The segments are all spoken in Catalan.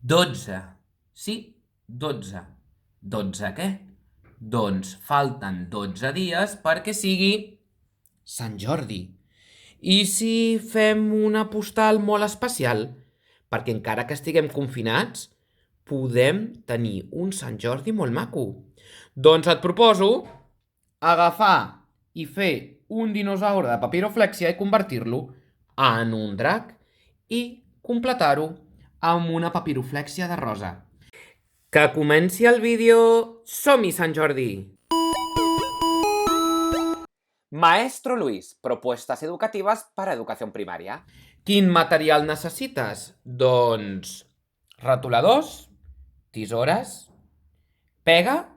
12. Sí, 12. 12 què? Doncs falten 12 dies perquè sigui Sant Jordi. I si fem una postal molt especial? Perquè encara que estiguem confinats, podem tenir un Sant Jordi molt maco. Doncs et proposo agafar i fer un dinosaure de papiroflèxia i convertir-lo en un drac i completar-ho amb una papiroflèxia de rosa. Que comenci el vídeo! Som-hi, Sant Jordi! Maestro Luis, propuestas educativas para educación primaria. Quin material necessites? Doncs retoladors, tisores, pega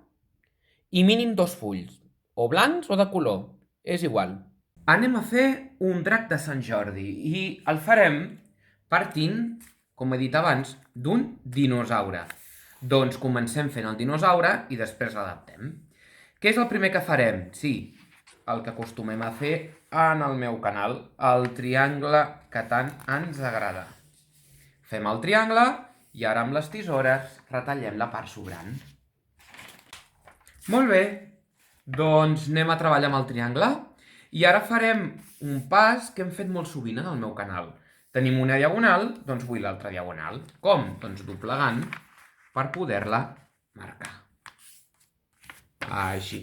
i mínim 2 fulls, o blancs o de color, és igual. Anem a fer un drac de Sant Jordi i el farem partint, com he dit abans, d'un dinosaure. Doncs comencem fent el dinosaure i després l'adaptem. Què és el primer que farem? Sí, el que acostumem a fer en el meu canal, el triangle que tant ens agrada. Fem el triangle i ara amb les tisores retallem la part sobrant. Molt bé, doncs anem a treballar amb el triangle i ara farem un pas que hem fet molt sovint en el meu canal. Tenim una diagonal, doncs vull l'altra diagonal. Com? Doncs doblegant per poder-la marcar. Així.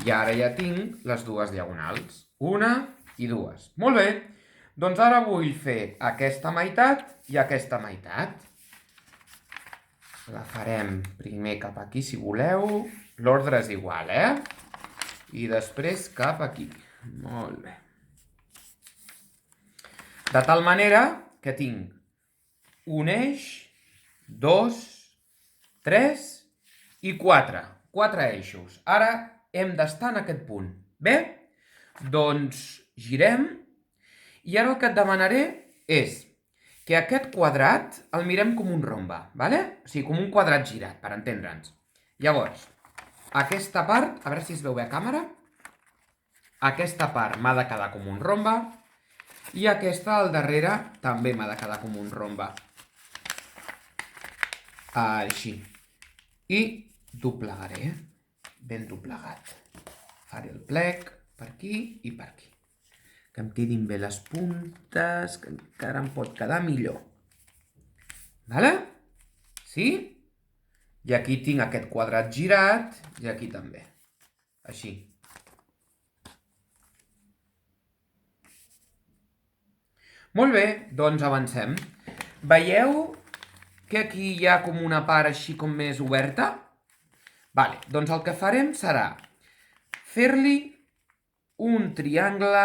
I ara ja tinc les dues diagonals. Una i dues. Molt bé. Doncs ara vull fer aquesta meitat i aquesta meitat. La farem primer cap aquí, si voleu. L'ordre és igual, I després cap aquí. Molt bé. De tal manera que tinc un eix, 2, 3 i 4. 4 eixos. Ara hem d'estar en aquest punt. Bé? Doncs girem i ara el que et demanaré és que aquest quadrat el mirem com un rombe, ¿vale? O sigui, com un quadrat girat, per entendre'ns. Llavors, aquesta part, a veure si es veu bé a càmera, aquesta part m'ha de quedar com un rombe i aquesta al darrere també m'ha de quedar com un rombe. Així. I doblegaré, ben doblegat. Faré el plec per aquí i per aquí. Que em quedin bé les puntes, que encara em pot quedar millor. Vale? Sí? I aquí tinc aquest quadrat girat i aquí també. Així. Molt bé, doncs avancem. Veieu que aquí hi ha com una part així com més oberta? Vale, doncs el que farem serà fer-li un triangle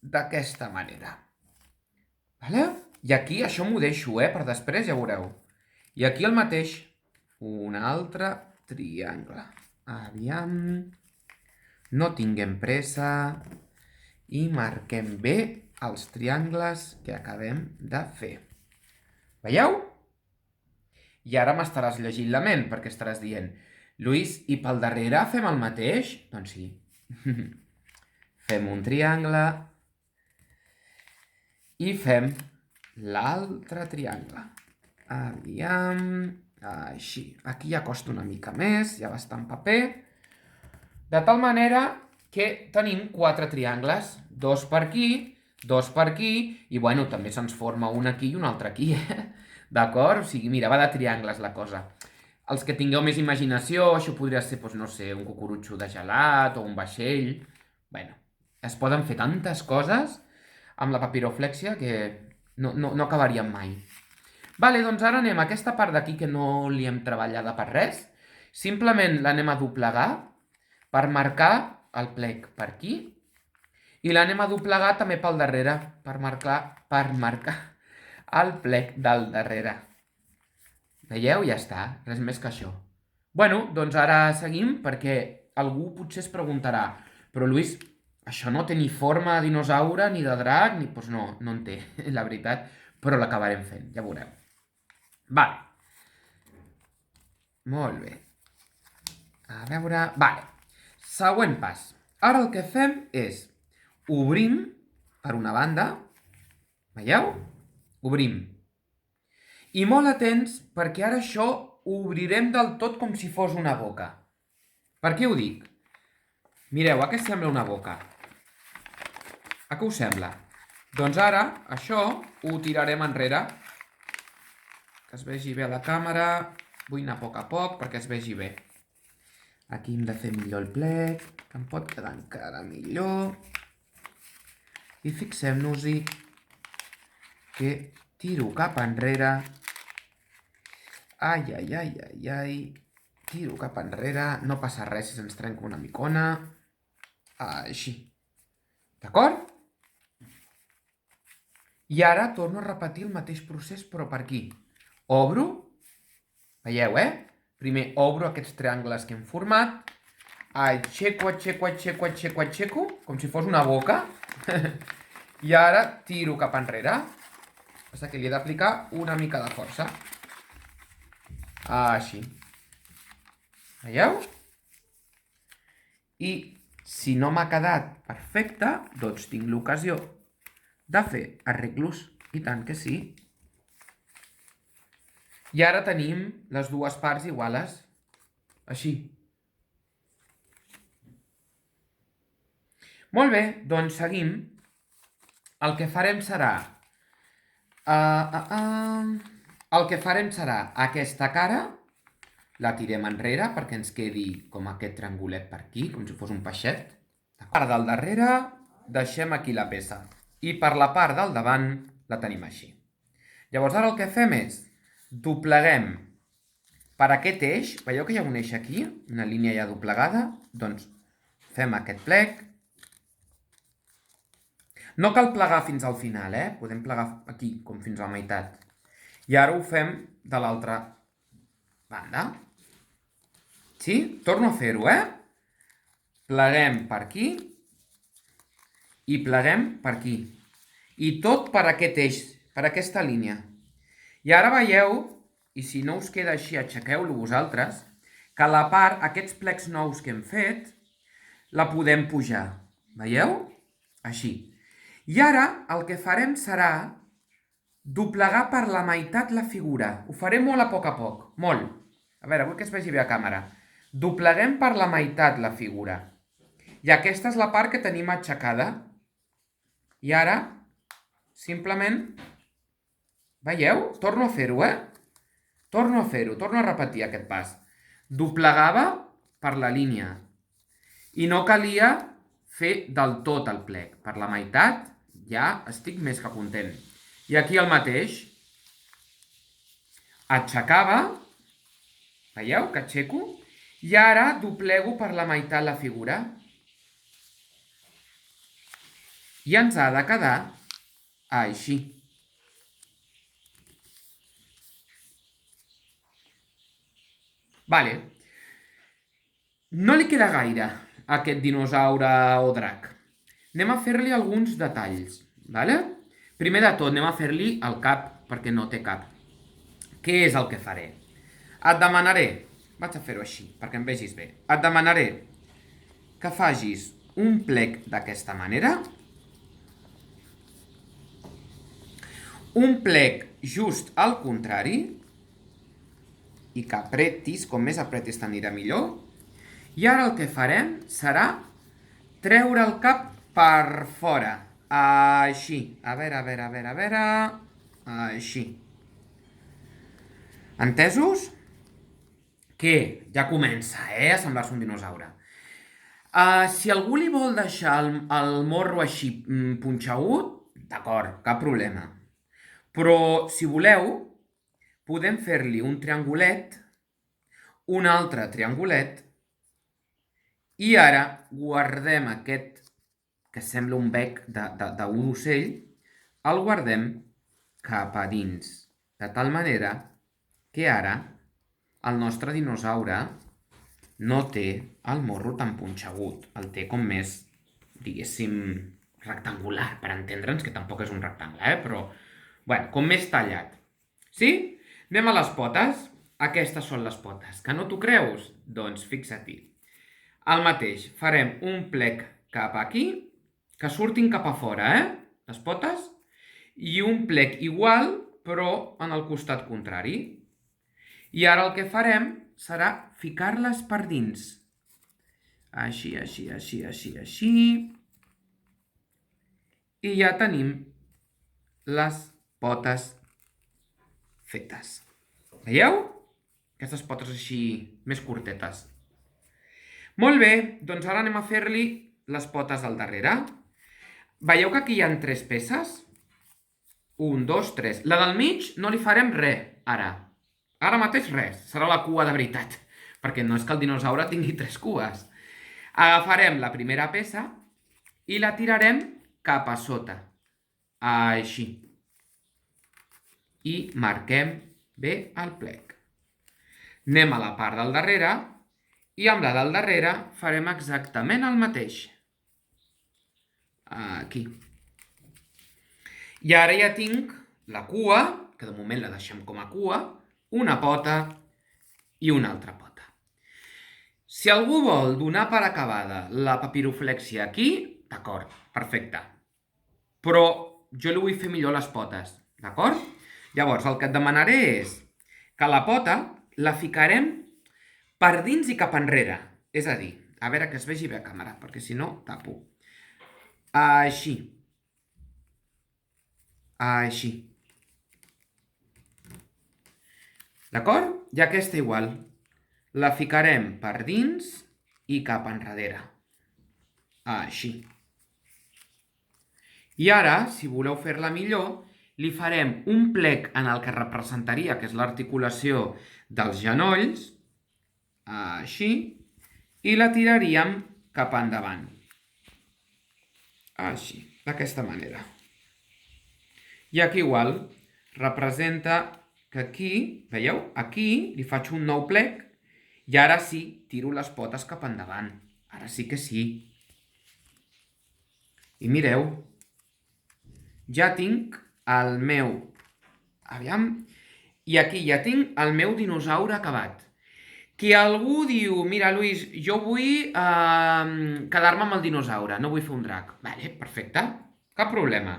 d'aquesta manera. Vale? I aquí això m'ho deixo, per després, ja veureu. I aquí el mateix, un altre triangle. Aviam, no tinguem pressa i marquem bé els triangles que acabem de fer. Veieu? I ara m'estaràs llegint la ment, perquè estaràs dient Lluís, i pel darrere fem el mateix? Doncs sí. Fem un triangle i fem l'altre triangle. Aviam, així. Aquí ja costa una mica més, ja va estar en paper. De tal manera que tenim 4 triangles, 2 per aquí, 2 per aquí, i bueno, també se'ns forma un aquí i un altre aquí, D'acord? O sigui, mira, va de triangles la cosa. Els que tingueu més imaginació, això podria ser, doncs, no sé, un cucurutxo de gelat o un vaixell. Bueno, es poden fer tantes coses amb la papiroflèxia que no acabaríem mai. Vale, doncs ara anem a aquesta part d'aquí que no li hem treballada per res. Simplement l'anem a doblegar per marcar el plec per aquí. I l'anem a doblegar també pel darrere per marcar el plec del darrere. Veieu? Ja està, res més que això. Bueno, doncs ara seguim perquè algú potser es preguntarà però Lluís, això no té ni forma de dinosaure, ni de drac, ni... Doncs no en té, la veritat, però l'acabarem fent, ja veureu. Vale. Molt bé. A veure... Vale. Següent pas. Ara el que fem és obrim per una banda, veieu? Obrim. I molt atents, perquè ara això ho obrirem del tot com si fos una boca. Per què ho dic? Mireu, a què sembla una boca? A què us sembla? Doncs ara, això ho tirarem enrere. Que es vegi bé a la càmera. Vull anar a poc perquè es vegi bé. Aquí hem de fer millor el plec, que em pot quedar encara millor. I fixem-nos-hi que tiro cap enrere. Ai, ai, ai, ai, ai. Tiro cap enrere. No passa res si se'ns trenca una micona. Així. D'acord? I ara torno a repetir el mateix procés, però per aquí. Obro. Veieu, Primer obro aquests triangles que hem format. Aixeco, com si fos una boca. I ara tiro cap enrere. Passa que li he d'aplicar una mica de força. Així. Veieu? I si no m'ha quedat perfecte, doncs tinc l'ocasió de fer arreglos. I tant que sí. I ara tenim les dues parts iguales. Així. Molt bé, doncs seguim. El que farem serà... El que farem serà aquesta cara, la tirem enrere perquè ens quedi com aquest triangulet per aquí, com si fos un peixet. La part del darrere deixem aquí la peça. I per la part del davant la tenim així. Llavors ara el que fem és dobleguem per aquest eix. Veieu que hi ha un eix aquí? Una línia ja doblegada? Doncs fem aquest plec. No cal plegar fins al final, Podem plegar aquí, com fins a la meitat. I ara ho fem de l'altra banda. Sí? Torno a fer-ho, Pleguem per aquí i pleguem per aquí. I tot per aquest eix, per aquesta línia. I ara veieu, i si no us queda així, aixequeu-lo vosaltres, que la part, aquests plecs nous que hem fet, la podem pujar. Veieu? Així. I ara el que farem serà doblegar per la meitat la figura. Ho farem molt a poc, molt. A veure, vull que es vegi bé a càmera. Dobleguem per la meitat la figura. I aquesta és la part que tenim aixecada. I ara, simplement, veieu? Torno a fer-ho, Torno a fer-ho, torno a repetir aquest pas. Doblegava per la línia. I no calia fer del tot el plec. Per la meitat ja estic més que content. I aquí el mateix. Aixecava. Veieu que aixeco? I ara doblego per la meitat la figura. I ens ha de quedar així. Vale. No li queda gaire a aquest dinosaure o drac. Anem a fer-li alguns detalls, vale? Primer de tot, anem a fer-li el cap, perquè no té cap. Què és el que faré? Et demanaré, vaig a fer-ho així, perquè em vegis bé. Et demanaré que facis un plec d'aquesta manera, un plec just al contrari, i que apretis, com més apretis t'anirà millor. I ara el que farem serà treure el cap per fora. Així. A veure. Així. Entesos? Què? Ja comença, a semblar-se un dinosaure. Si algú li vol deixar el morro així punxegut, d'acord, cap problema. Però, si voleu, podem fer-li un triangulet, un altre triangulet, i ara guardem aquest, que sembla un bec d'un ocell, el guardem cap a dins, de tal manera que ara el nostre dinosaure no té el morro tan punxegut, el té com més, diguéssim, rectangular, per entendre'ns, que tampoc és un rectangle, però, bueno, com més tallat. Sí? Anem a les potes. Aquestes són les potes. Que no t'ho creus? Doncs fixa-t'hi. El mateix. Farem un plec cap aquí, que surtin cap a fora, les potes, i un plec igual, però en el costat contrari. I ara el que farem serà ficar-les per dins. Així, així, així, així, així. I ja tenim les potes fetes. Veieu? Aquestes potes així més curtetes. Molt bé, doncs ara anem a fer-li les potes al darrere. Veieu que aquí hi ha 3 peces? 1, 2, 3. La del mig no li farem res, ara. Ara mateix res, serà la cua de veritat, perquè no és que el dinosaure tingui 3 cues. Agafarem la primera peça i la tirarem cap a sota. Així. I marquem bé el plec. Anem a la part del darrere i amb la del darrere farem exactament el mateix. Aquí. I ara ja tinc la cua, que de moment la deixem com a cua, una pota i una altra pota. Si algú vol donar per acabada la papiroflèxia aquí, d'acord, perfecte. Però jo li vull fer millor les potes, d'acord? Llavors, el que et demanaré és que la pota la ficarem per dins i cap enrere. És a dir, a veure que es vegi bé a càmera, perquè si no, tapo. Així. Així. D'acord? I aquesta igual. La ficarem per dins i cap enrere. Així. I ara, si voleu fer-la millor, li farem un plec en el que representaria, que és l'articulació dels genolls, així, i la tiraríem cap endavant. Així, d'aquesta manera. I aquí igual, representa que aquí, veieu? Aquí li faig un nou plec i ara sí, tiro les potes cap endavant. Ara sí que sí. I mireu, ja tinc el meu... Aviam... I aquí ja tinc el meu dinosaure acabat. Que algú diu, mira, Lluís, jo vull quedar-me amb el dinosaure, no vull fer un drac. Vale, perfecte, cap problema.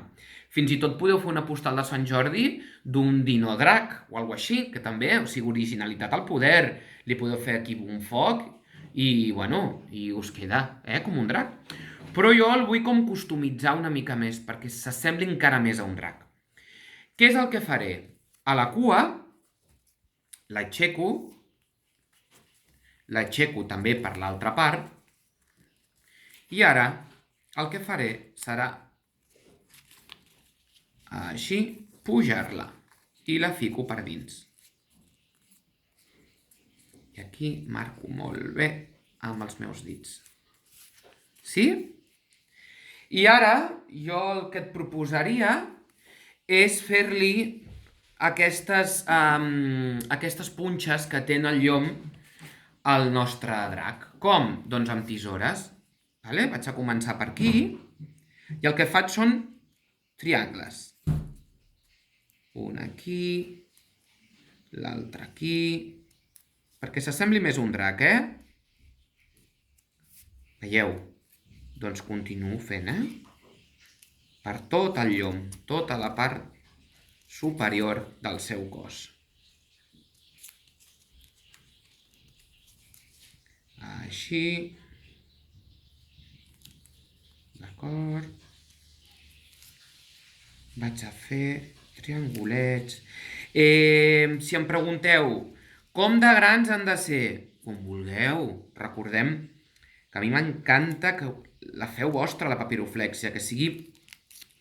Fins i tot podeu fer una postal de Sant Jordi d'un dinodrac o alguna així, que també, o sigui, originalitat al poder. Li podeu fer aquí un foc i, bueno, i us queda, com un drac. Però jo el vull com customitzar una mica més, perquè s'assembli encara més a un drac. Què és el que faré? A la cua l'aixeco també per l'altra part, i ara el que faré serà així, pujar-la, i la fico per dins. I aquí marco molt bé amb els meus dits. Sí? I ara jo el que et proposaria és fer-li aquestes punxes que té el llom al nostre drac. Com? Doncs amb tisores. Vaig a començar per aquí i el que faig són triangles. Un aquí, l'altre aquí, perquè s'assembli més a un drac, Veieu? Doncs continuo fent, per tot el llom, tota la part superior del seu cos. Així. D'acord. Vaig a fer triangulets. Si em pregunteu, com de grans han de ser? Com vulgueu. Recordem que a mi m'encanta que la feu vostra, la papiroflèxia, que sigui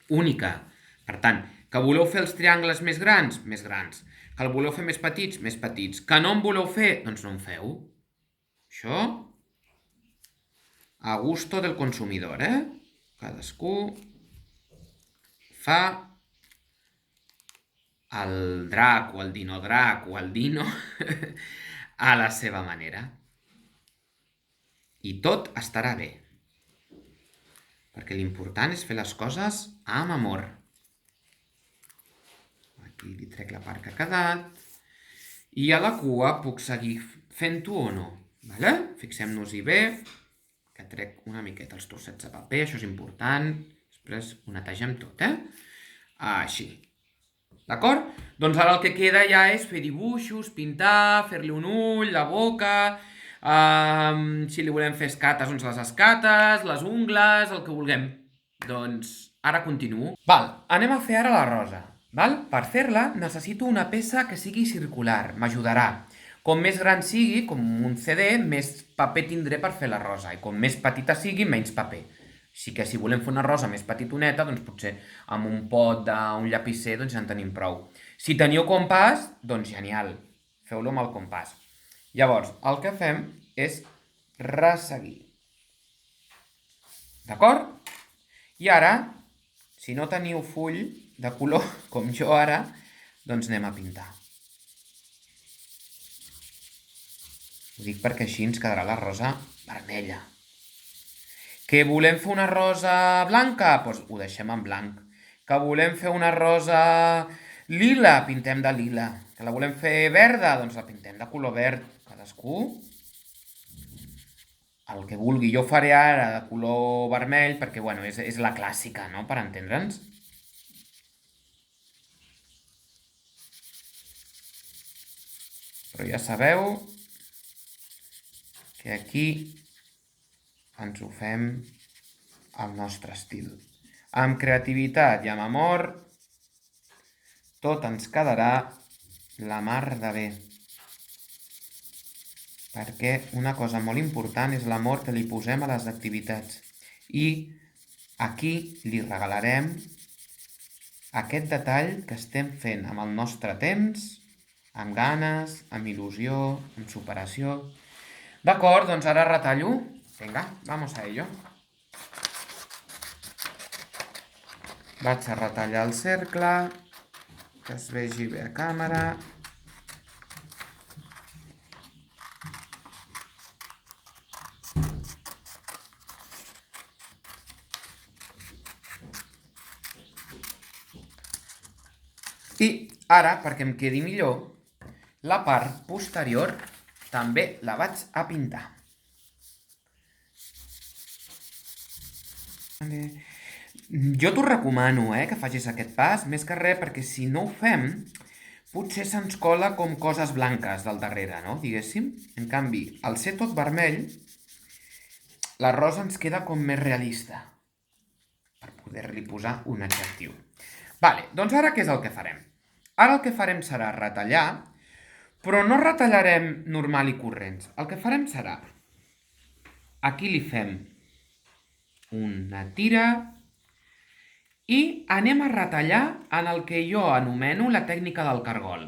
única. Per tant, que voleu fer els triangles més grans? Més grans. Que el voleu fer més petits? Més petits. Que no en voleu fer? Doncs no en feu. Això, a gusto del consumidor, Cadascú fa el drac o el dinodrac o el dino a la seva manera. I tot estarà bé. Perquè l'important és fer les coses amb amor. Aquí li trec la part que ha quedat. I a la cua puc seguir fent-ho o no. Fixem-nos-hi bé, que trec una miqueta els trossets de paper, això és important. Després ho netegem tot, Així. D'acord? Doncs ara el que queda ja és fer dibuixos, pintar, fer-li un ull, la boca, si li volem fer escates, doncs les escates, les ungles, el que vulguem. Doncs ara continuo. Val, anem a fer ara la rosa. Val? Per fer-la necessito una peça que sigui circular, m'ajudarà. Com més gran sigui, com un CD, més paper tindré per fer la rosa. I com més petita sigui, menys paper. Així que si volem fer una rosa més petitoneta, doncs potser amb un pot d'un llapisser doncs ja en tenim prou. Si teniu compàs, doncs genial. Feu-lo amb el compàs. Llavors, el que fem és resseguir. D'acord? I ara, si no teniu full de color, com jo ara, doncs anem a pintar. Ho dic perquè així ens quedarà la rosa vermella. Que volem fer una rosa blanca? Doncs ho deixem en blanc. Que volem fer una rosa lila? Pintem de lila. Que la volem fer verda? Doncs la pintem de color verd. Cadascú el que vulgui. Jo faré ara de color vermell perquè, bueno, és la clàssica, no?, per entendre'ns. Però ja sabeu que aquí ens ho fem al nostre estil. Amb creativitat i amb amor, tot ens quedarà la mar de bé. Perquè una cosa molt important és l'amor que li posem a les activitats. I aquí li regalarem aquest detall que estem fent amb el nostre temps, amb ganes, amb il·lusió, amb superació. D'acord, doncs ara retallo. Vinga, vamos a ello. Vaig a retallar el cercle, que es vegi bé a càmera. I ara, perquè em quedi millor, la part posterior també la vaig a pintar. Jo t'ho recomano, que facis aquest pas, més que res, perquè si no ho fem, potser se'ns cola com coses blanques del darrere, no?, diguéssim. En canvi, al ser tot vermell, la rosa ens queda com més realista, per poder-li posar un adjectiu. Vale, doncs ara què és el que farem? Ara el que farem serà retallar, però no retallarem normal i corrents. El que farem serà, aquí li fem una tira i anem a retallar en el que jo anomeno la tècnica del cargol.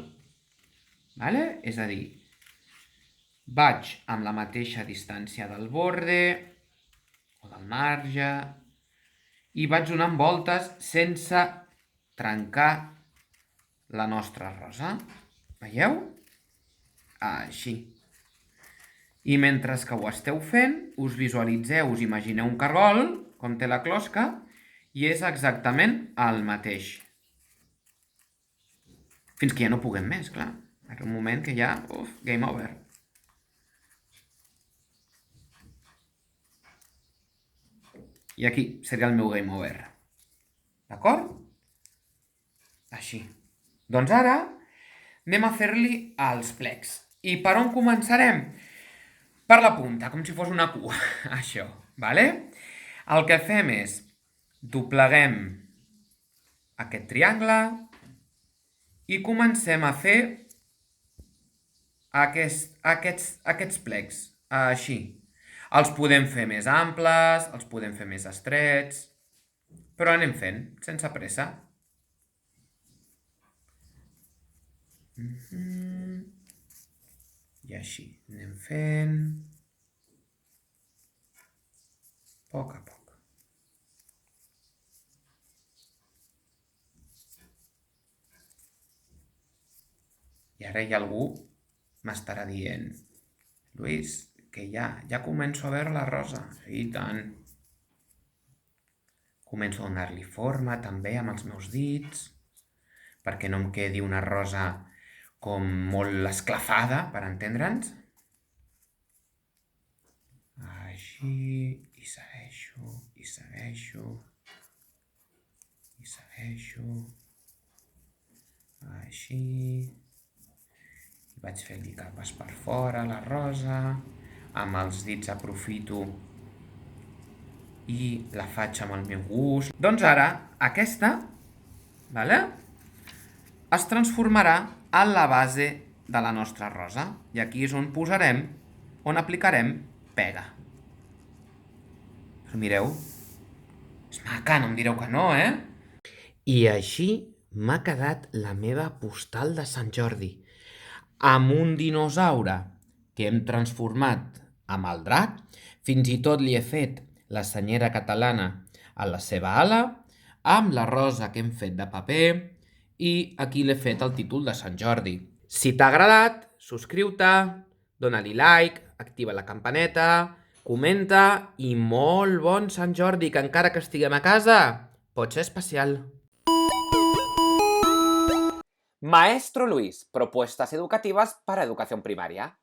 Vale? És a dir, vaig amb la mateixa distància del borde o del marge i vaig donant voltes sense trencar la nostra rosa. Veieu? Així. I mentre que ho esteu fent, us visualitzeu, us imagineu un cargol, com té la closca, i és exactament el mateix. Fins que ja no puguem més, clar. Arriba un moment que ja, game over. I aquí seria el meu game over. D'acord? Així. Doncs ara anem a fer-li els plecs. I per on començarem? Per la punta, com si fos una cua, això, vale? El que fem és dobleguem aquest triangle i comencem a fer aquests plecs, així. Els podem fer més amples, els podem fer més estrets, però anem fent, sense pressa. I així anem fent a poc a poc. I ara hi ha algú m'estarà dient: Lluís, que ja començo a veure la rosa. I tant. Començo a donar-li forma també amb els meus dits, perquè no em quedi una rosa com molt esclafada, per entendre'ns. Així, i segueixo, i segueixo, i segueixo. Així. Vaig fent-li capes per fora, la rosa. Amb els dits aprofito i la faig amb el meu gust. Doncs ara, aquesta, es transformarà en la base de la nostra rosa. I aquí és on aplicarem pega. Però mireu, és maca, no em direu que no, I així m'ha quedat la meva postal de Sant Jordi, amb un dinosaure que hem transformat amb el drac, fins i tot li he fet la senyera catalana a la seva ala, amb la rosa que hem fet de paper, i aquí l'he fet el títol de Sant Jordi. Si t'ha agradat, subscriu-te, dona-li like, activa la campaneta, comenta i molt bon Sant Jordi, que encara que estiguem a casa, pot ser especial. Maestro Luis, propuestas educativas para educación primaria.